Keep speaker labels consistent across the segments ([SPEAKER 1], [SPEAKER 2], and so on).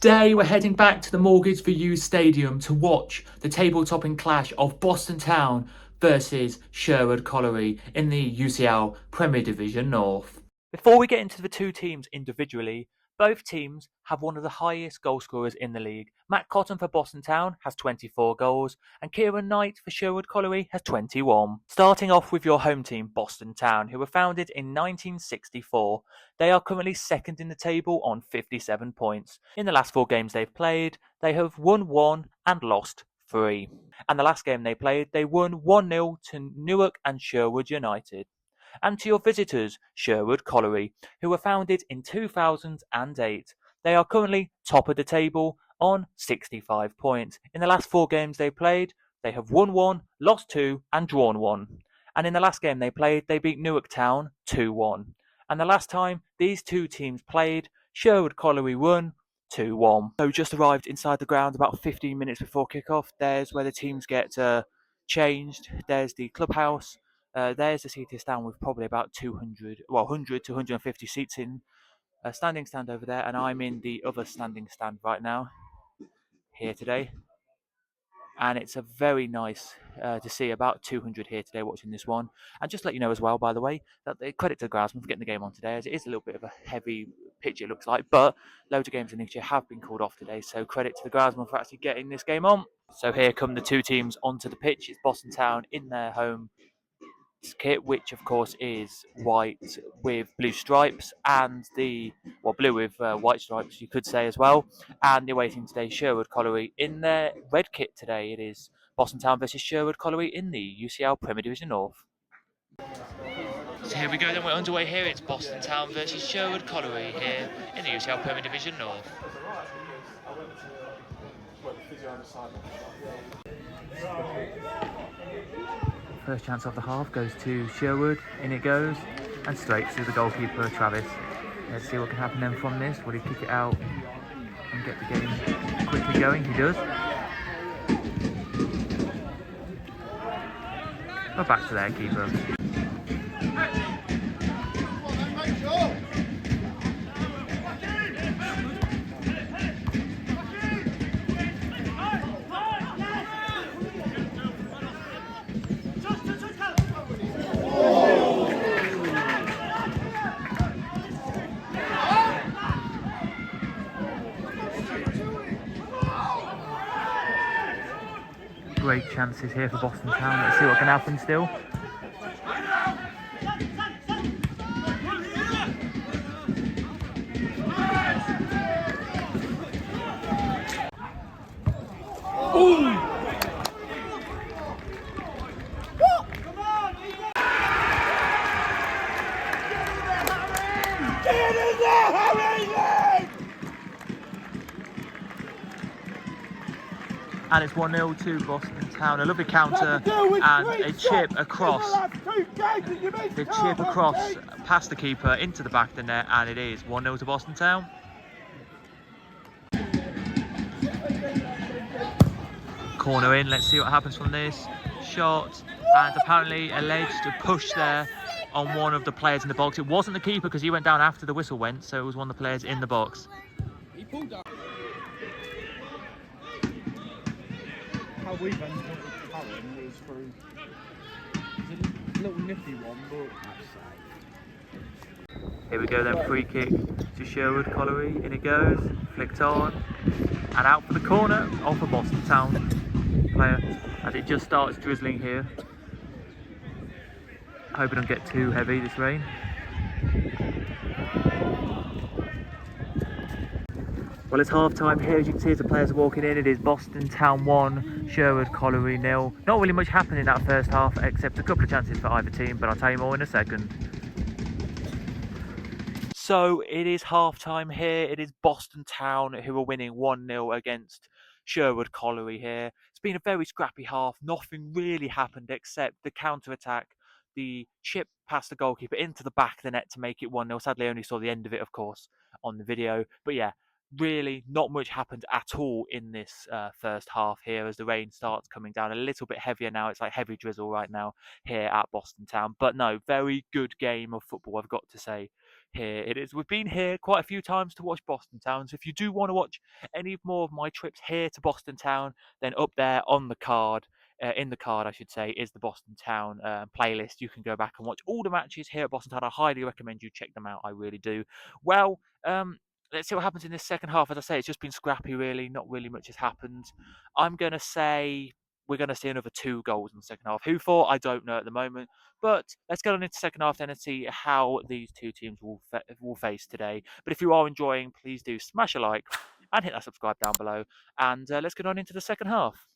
[SPEAKER 1] Today we're heading back to the Mortgage for You Stadium to watch the table-topping clash of Boston Town versus Sherwood Colliery in the UCL Premier Division North. Before we get into the two teams individually, both teams have one of the highest goal scorers in the league. Matt Cotton for Boston Town has 24 goals and Kieran Knight for Sherwood Colliery has 21. Starting off with your home team, Boston Town, who were founded in 1964. They are currently second in the table on 57 points. In the last 4 games they've played, they have won 1 and lost 3. And the last game they played, they won 1-0 to Newark and Sherwood United. And to your visitors, Sherwood Colliery, who were founded in 2008. They are currently top of the table on 65 points. In the last 4 games they played, they have won 1, lost 2 and drawn 1. And in the last game they played, they beat Newark Town 2-1. And the last time these two teams played, Sherwood Colliery won 2-1. So just arrived inside the ground about 15 minutes before kickoff. There's where the teams get changed. There's the clubhouse. There's the seating stand with probably about 100 to 150 seats in. A standing stand over there, and I'm in the other standing stand right now, here today. And it's a very nice to see about 200 here today watching this one. And just to let you know as well, by the way, that the credit to the groundsman for getting the game on today, as it is a little bit of a heavy pitch it looks like, but loads of games in next year have been called off today, so credit to the groundsman for actually getting this game on. So here come the two teams onto the pitch. It's Boston Town in their home kit, which of course is white with blue stripes, and blue with white stripes, you could say as well. And the away team today, Sherwood Colliery, in their red kit today. It is Boston Town versus Sherwood Colliery in the UCL Premier Division North. So here we go, then we're underway here. It's Boston Town versus Sherwood Colliery here in the UCL Premier Division North. First chance of the half goes to Sherwood, in it goes, and straight to the goalkeeper, Travis. Let's see what can happen then from this. Will he kick it out and get the game quickly going? He does. But back to their keeper. Great chances here for Boston Town. Let's see what can happen still. Ooh. Get in there, Harry! And it's 1-0 to Boston Town. A lovely counter and a chip across. The chip across past the keeper into the back of the net, and it is 1-0 to Boston Town. Corner in, let's see what happens from this shot. And apparently alleged to push there on one of the players in the box. It wasn't the keeper because he went down after the whistle went, so it was one of the players in the box.
[SPEAKER 2] He pulled up. How we've ended up with Karen was through a little nippy one, but
[SPEAKER 1] Here we go then, free kick to Sherwood Colliery, in it goes, flicked on, and out for the corner off a Boston Town player as it just starts drizzling here. Hope it don't get too heavy this rain. Well, it's half time here. As you can see, as the players are walking in, it is Boston Town 1, Sherwood Colliery 0. Not really much happened in that first half, except a couple of chances for either team, but I'll tell you more in a second. So it is half time here. It is Boston Town who are winning 1-0 against Sherwood Colliery here. It's been a very scrappy half. Nothing really happened except the counter-attack, the chip past the goalkeeper into the back of the net to make it 1-0. Sadly, I only saw the end of it, of course, on the video. But yeah, really not much happened at all in this first half here as the rain starts coming down a little bit heavier now. It's like heavy drizzle right now here at Boston Town. But no, very good game of football, I've got to say. here it is. We've been here quite a few times to watch Boston Town, so if you do want to watch any more of my trips here to Boston Town, then up there on the card, in the card I should say, is the Boston Town playlist. You can go back and watch all the matches here at Boston Town. I highly recommend you check them out, I really do. Well, let's see what happens in this second half. As I say, it's just been scrappy really, not really much has happened. I'm going to say we're going to see another 2 goals in the second half. Who for? I don't know at the moment. But let's get on into the second half then and see how these 2 teams will face today. But if you are enjoying, please do smash a like and hit that subscribe down below. And let's get on into the second half.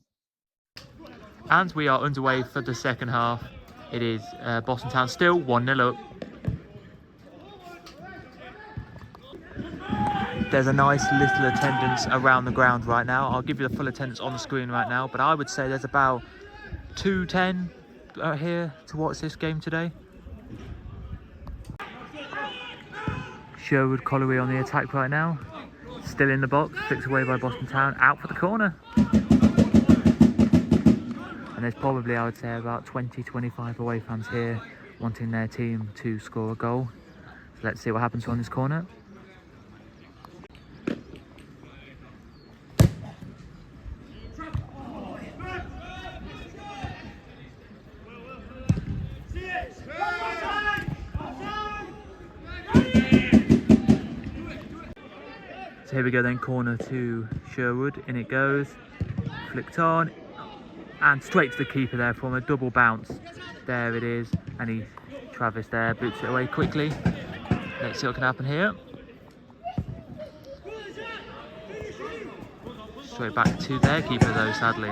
[SPEAKER 1] And we are underway for the second half. It is Boston Town still 1-0 up. There's a nice little attendance around the ground right now. I'll give you the full attendance on the screen right now, but I would say there's about 210 here to watch this game today. Sherwood Colliery on the attack right now. Still in the box, flicked away by Boston Town, out for the corner. And there's probably, I would say, about 20-25 away fans here wanting their team to score a goal. So let's see what happens on this corner. So here we go then, corner to Sherwood, in it goes, flicked on, and straight to the keeper there from a double bounce. There it is, and Travis there, boots it away quickly. Let's see what can happen here. Straight back to their keeper though, sadly.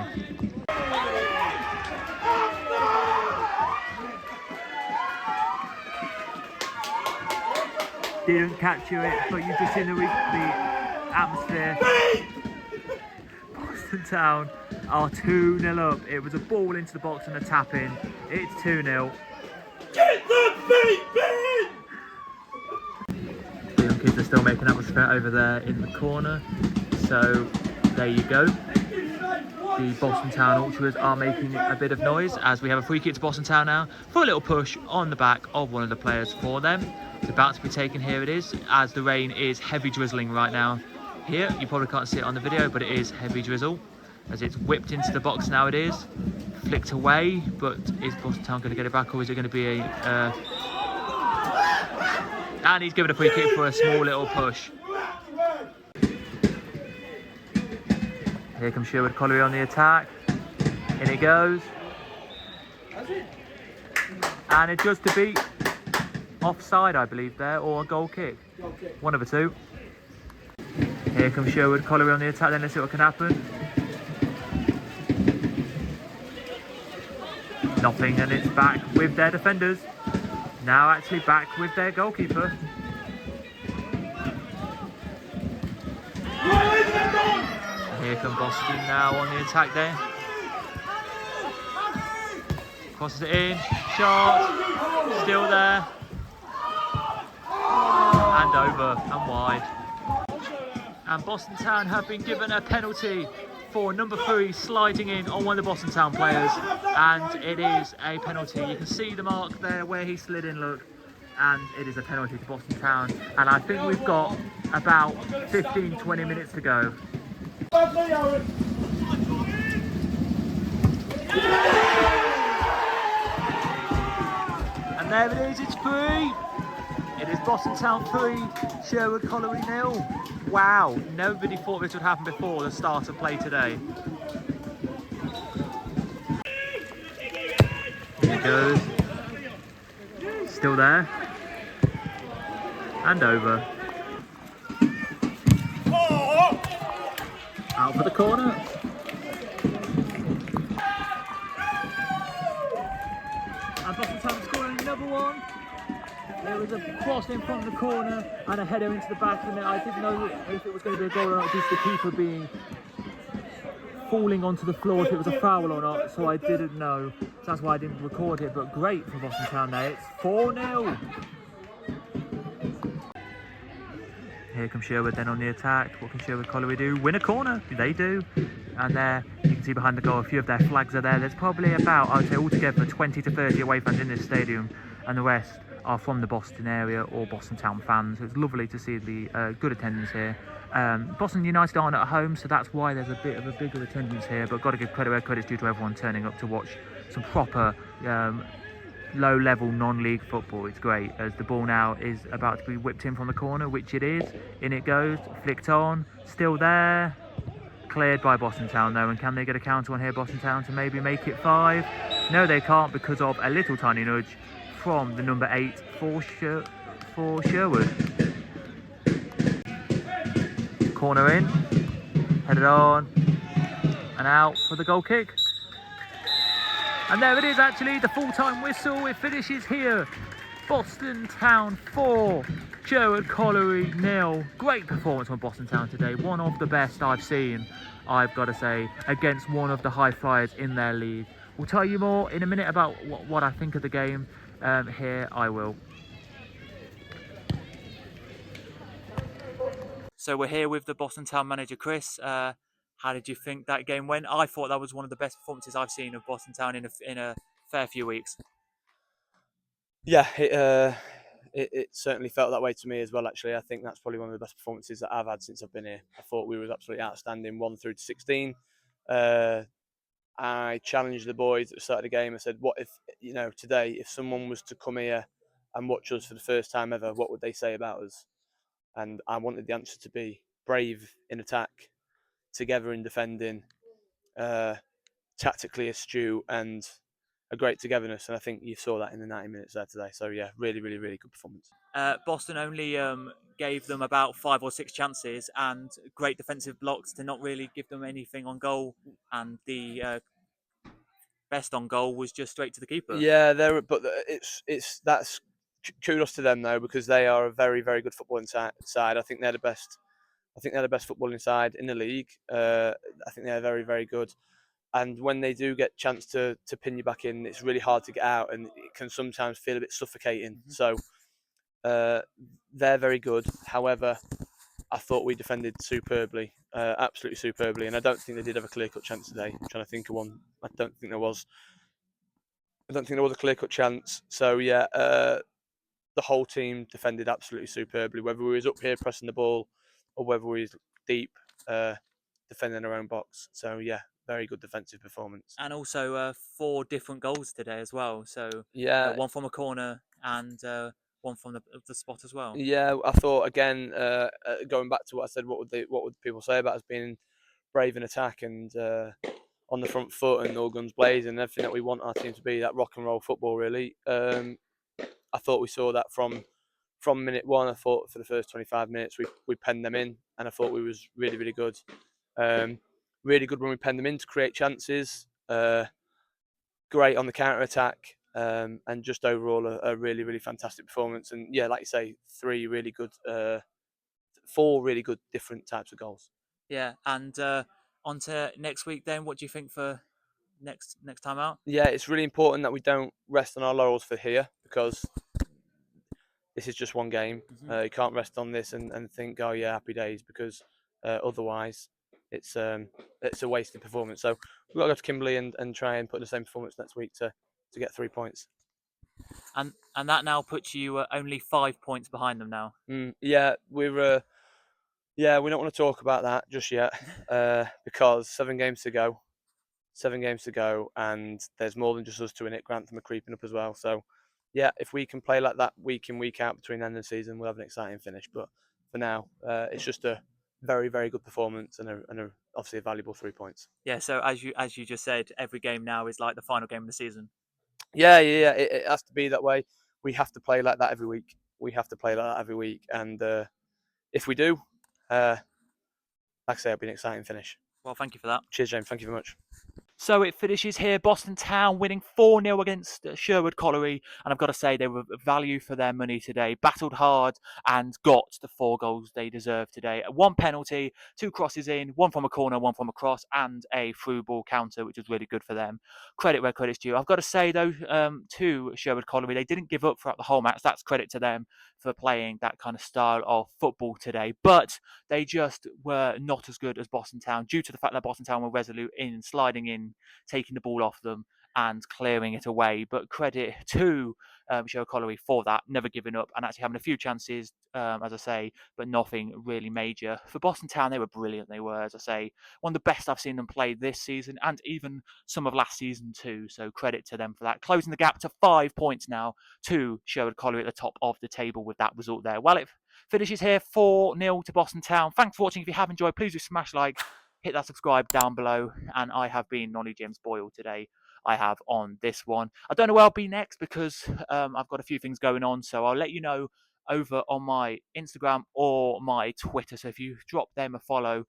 [SPEAKER 1] Didn't capture it, but you just seen the atmosphere. Boston Town are 2-0 up. It was a ball into the box and a tap in. It's 2-0.
[SPEAKER 3] Get the feet,
[SPEAKER 1] The young kids are still making atmosphere over there in the corner. So there you go. The Boston Town Ultras are making a bit of noise as we have a free kick to Boston Town now for a little push on the back of one of the players for them. It's about to be taken, here it is, as the rain is heavy drizzling right now. Here, you probably can't see it on the video, but it is heavy drizzle. As it's whipped into the box now it is. Flicked away, but is Boston Town going to get it back, or is it going to be a... And he's given a free kick for a small little push. Here comes Sherwood Colliery on the attack. In it goes. And it's just to beat offside, I believe, there, or a goal kick. One of the two. Here comes Sherwood Colliery on the attack, then let's see what can happen. Nothing, and it's back with their defenders. Now actually back with their goalkeeper. Here comes Boston now on the attack there. Crosses it in, shot, still there. And over and wide. And Boston Town have been given a penalty for number 3 sliding in on one of the Boston Town players, and it is a penalty. You can see the mark there where he slid in, look, and it is a penalty to Boston Town. And I think we've got about 15-20 minutes to go. And there it is, it's 3. It is Boston Town 3, Sherwood Colliery 0. Wow, nobody thought this would happen before the start of play today. Here it goes. Still there. And over. Out for the corner. And Boston Town scoring another one. There was a cross in front of the corner and a header into the back, and I didn't know if it was going to be a goal or not, just the keeper being falling onto the floor, if it was a foul or not, so I didn't know. So that's why I didn't record it, but great for Boston Town there. It's 4-0. Here comes Sherwood then on the attack. What can Sherwood Colliery do? Win a corner. They do. And there, you can see behind the goal, a few of their flags are there. There's probably about, I would say altogether, 20 to 30 away fans in this stadium, and the rest are from the Boston area or Boston Town fans. So it's lovely to see the good attendance here. Boston United aren't at home, so that's why there's a bit of a bigger attendance here, but got to give credit where credit's due to everyone turning up to watch some proper low-level non-league football. It's great, as the ball now is about to be whipped in from the corner, which it is. In it goes, flicked on, still there. Cleared by Boston Town though, and can they get a counter on here, Boston Town, to maybe make it 5? No, they can't, because of a little tiny nudge from the number 8 for Sherwood. Corner in, headed on, and out for the goal kick. And there it is, actually, the full-time whistle. It finishes here. Boston Town 4, Sherwood Colliery 0. Great performance from Boston Town today. One of the best I've seen, I've got to say, against one of the high flyers in their league. We'll tell you more in a minute about what I think of the game. Here I will. So we're here with the Boston Town manager, Chris. How did you think that game went? I thought that was one of the best performances I've seen of Boston Town in a fair few weeks.
[SPEAKER 4] Yeah, it certainly felt that way to me as well. Actually, I think that's probably one of the best performances that I've had since I've been here. I thought we was absolutely outstanding, 1 through to 16. I challenged the boys at the start of the game. I said, "What if today, if someone was to come here and watch us for the first time ever, what would they say about us?" And I wanted the answer to be brave in attack, together in defending, tactically astute, and a great togetherness. And I think you saw that in the 90 minutes there today. So yeah, really, really, really good performance.
[SPEAKER 1] Boston only gave them about 5 or 6 chances and great defensive blocks to not really give them anything on goal. And the best on goal was just straight to the keeper.
[SPEAKER 4] Yeah, but that's kudos to them though, because they are a very, very good footballing side. I think they're the best. I think they're the best footballing side in the league. I think they're very, very good. And when they do get a chance to pin you back in, it's really hard to get out, and it can sometimes feel a bit suffocating.
[SPEAKER 1] Mm-hmm.
[SPEAKER 4] So they're very good. However, I thought we defended superbly, absolutely superbly, and I don't think they did have a clear-cut chance today. I'm trying to think of one. I don't think there was a clear-cut chance. So yeah, the whole team defended absolutely superbly. Whether we was up here pressing the ball, or whether we was deep defending our own box. So yeah, very good defensive performance.
[SPEAKER 1] And also 4 different goals today as well. So
[SPEAKER 4] yeah,
[SPEAKER 1] one from a corner and one from the spot as well.
[SPEAKER 4] Yeah, I thought again, going back to what I said, what would people say about us being brave in attack and on the front foot and all guns blazing and everything that we want our team to be, that rock and roll football really. I thought we saw that from minute 1. I thought for the first 25 minutes we penned them in, and I thought we was really, really good. Really good when we penned them in to create chances. Great on the counter attack. And just overall a really, really fantastic performance. And yeah, like you say, 4 really good different types of goals.
[SPEAKER 1] Yeah, and on to next week then. What do you think for next time out?
[SPEAKER 4] Yeah, it's really important that we don't rest on our laurels for here, because this is just one game.
[SPEAKER 1] Mm-hmm.
[SPEAKER 4] You can't rest on this and think, oh yeah, happy days, because otherwise it's a wasted performance. So we've got to go to Kimberley and try and put the same performance next week to get 3 points.
[SPEAKER 1] And that now puts you only 5 points behind them now.
[SPEAKER 4] Yeah, we don't want to talk about that just yet, because 7 games to go, and there's more than just us 2 in it. Grantham are creeping up as well. So yeah, if we can play like that week in, week out between the end of the season, we'll have an exciting finish. But for now, it's just a very, very good performance and obviously a valuable 3 points.
[SPEAKER 1] Yeah. So as you just said, every game now is like the final game of the season.
[SPEAKER 4] Yeah. It has to be that way. We have to play like that every week. And if we do, like I say, it'll be an exciting finish.
[SPEAKER 1] Well, thank you for that.
[SPEAKER 4] Cheers, James. Thank you very much.
[SPEAKER 1] So it finishes here. Boston Town winning 4-0 against Sherwood Colliery. And I've got to say, they were value for their money today. Battled hard and got the 4 goals they deserved today. 1 penalty, 2 crosses in, 1 from a corner, 1 from a cross, and a through ball counter, which was really good for them. Credit where credit's due. I've got to say, though, to Sherwood Colliery, they didn't give up throughout the whole match. That's credit to them for playing that kind of style of football today. But they just were not as good as Boston Town, due to the fact that Boston Town were resolute in sliding in, taking the ball off them, and clearing it away. But credit to Sherwood Colliery for that, never giving up and actually having a few chances, as I say, but nothing really major. For Boston Town, they were brilliant. They were, as I say, one of the best I've seen them play this season and even some of last season too. So credit to them for that. Closing the gap to 5 points now to Sherwood Colliery at the top of the table with that result there. Well, it finishes here 4-0 to Boston Town. Thanks for watching. If you have enjoyed, please do smash like, hit that subscribe down below. And I have been Nonny James Boyle today. I have on this one. I don't know where I'll be next because I've got a few things going on. So I'll let you know over on my Instagram or my Twitter. So if you drop them a follow,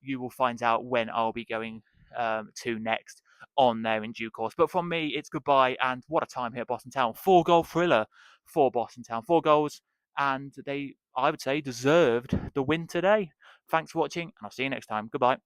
[SPEAKER 1] you will find out when I'll be going to next on there in due course. But from me, it's goodbye and what a time here at Boston Town. 4-goal thriller for Boston Town. 4 goals, and they, I would say, deserved the win today. Thanks for watching, and I'll see you next time. Goodbye.